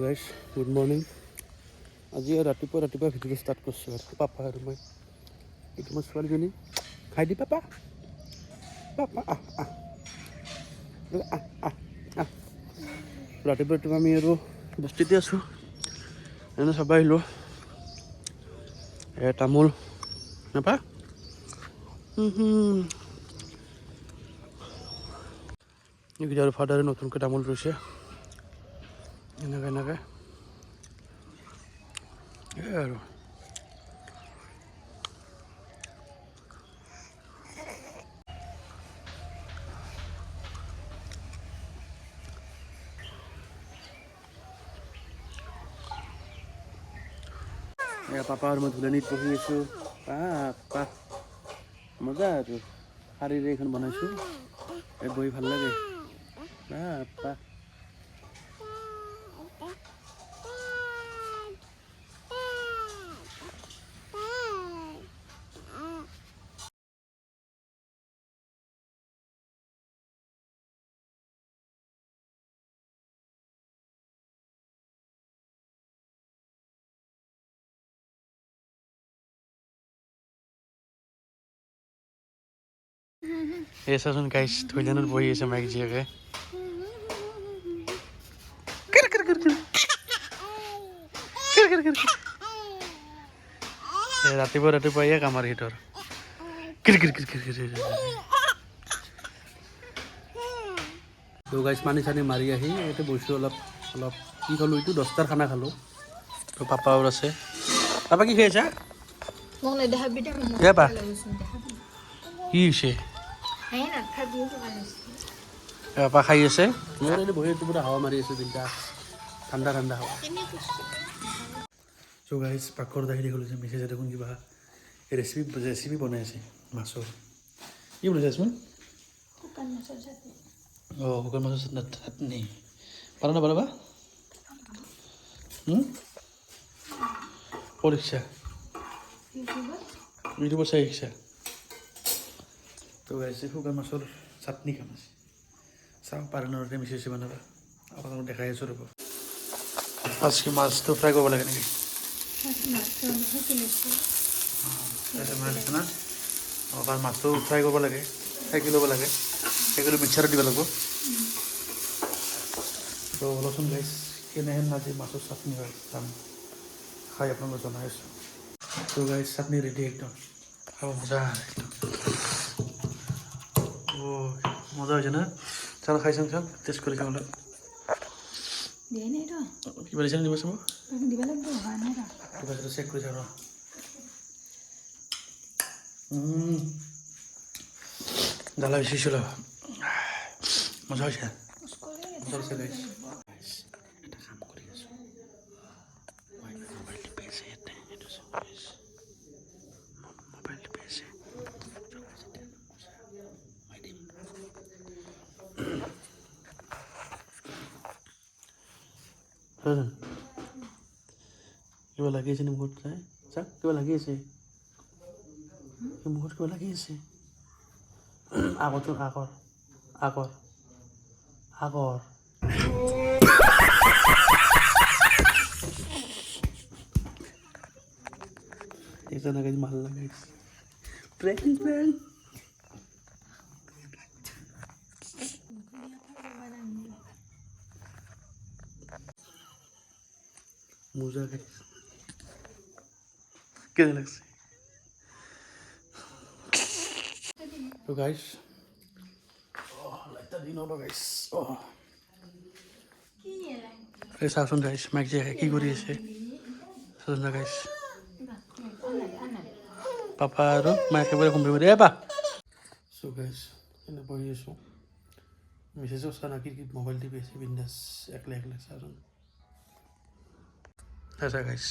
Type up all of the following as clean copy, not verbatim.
Guys good morning. আজি ৰাতিপুৱা ভিডিঅ'টো ষ্টাৰ্ট কৰিছোঁ আৰু পাপা আৰু মই। এইটো মোৰ ছোৱালীজনী খাই দি পাপা পাপা আহ আহ আহ আহ আহ। ৰাতিপুৱা আমি আৰু বস্তিতে আছোঁ, এনে চাব আহিলোঁ। তামোল নাপা এইকেইটা আৰু ফাদাৰে নতুনকৈ তামোল ৰুইছে এনেকৈ আৰু পাপা আৰু মই ধুলনিত বহি আছোঁ। পাপা মজা আৰু শাৰীৰে এইখন বনাইছোঁ, বহি ভাল লাগে। পাপা এই চাচোন গাইছ, ধুলনিত বহি আছে মাইক জীয়েকে। ৰাতিপুৱা এই কাম আৰু সিহঁতৰ তো গাইছ পানী চানী মাৰি আহি এতিয়া বহিছোঁ অলপ কি খালোঁ, এইটো 10টাৰ খানা খালোঁ। তো পাপাও আছে। পাপা কি খাই আছা? কি হৈছে? পাপা খাই আছে, মই এনেই বহি আছোঁ, পুৰা হাৱা মাৰি আছোঁ, বিন্দাছ ঠাণ্ডা হাৱা। চ' গাইজ পাকঘৰত আহি দেখিলোঁ যে মিছেছে দেখোন কিবা ৰেচিপি বনাই আছে মাছৰ। কি বনাইছে আচোন? শুকান মাছৰ চাটনি। পাৰা না বনাবা? ক'ত শিকছা? ইউটিউবত চাই শিকছা? তো গাইছে শুকান মাছৰ চাটনি খাম আছে। চাওঁ পাৰে নৰে মিছেছে বনাবা, আপোনালোকক দেখাই আছোঁ ৰ'ব। আজকে মাছটো ফ্ৰাই কৰিব লাগে নেকি? মাছটো ফ্ৰাই কৰিব লাগে, সেকি ল'ব লাগে, সেকি লৈ মিক্সাৰত দিব লাগিব। তো অলপচোন গাইছ কেনেহেন আজি মাছৰ চাটনি হয় চাম, খাই আপোনালোকক জনাই আছোঁ। তো গাইছ চাটনি ৰেডি একদম, খাব মজা একদম। মজা হৈছে না? চাওঁ খাই চাওঁ টেষ্ট কৰি চাওঁ অলপ। কিবা দিছে দিব চাব, কিবা চেক কৰি চাওঁ ৰ। জ্বালা বেছি হৈছিল, মজা হৈছে। এটা কাম কৰি আছোঁ, মোবাইল টিপি আছে ইয়াতে, মোবাইল টিপি আছে। কিবা লাগি আছে নি মুখত? চাওক কিবা লাগি আছে, মুখত কিবা লাগি আছে। আগৰ এইটো নাগাইজ ভাল লাগাইছে। মজা গাইছে, কেনে লাগছে? তো গাইছ লাইটটা দিন হ'ব গাইছ। এই চাওচোন গাইছ মাইক যে কি কৰি আছে চাচোন গাইছ। পাপা আৰু মায়ে একেবাৰে ঘুম পাব পা। চ' গাইছ এনে বহি আছোঁ, মিছেছক চা না কি মোবাইল টিপি আছে বিন্দাছ একলা চাচোন। আচ্ছা গাইছ,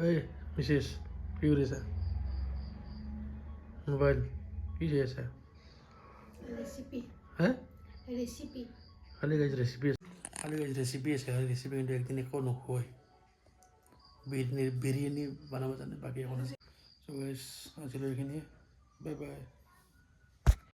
এই মিছেছ কি কৰি আছা? মোবাইল কি চাই আছা? খালি গাইজ ৰেচিপি আছে, ৰেচিপি কিন্তু একদিন একো নোখোৱাই। বিৰিয়ানী বনাব জানে, বাকী একো নাজানে। চ' গাইজ আজিলৈ এইখিনিয়ে, বাই বাই।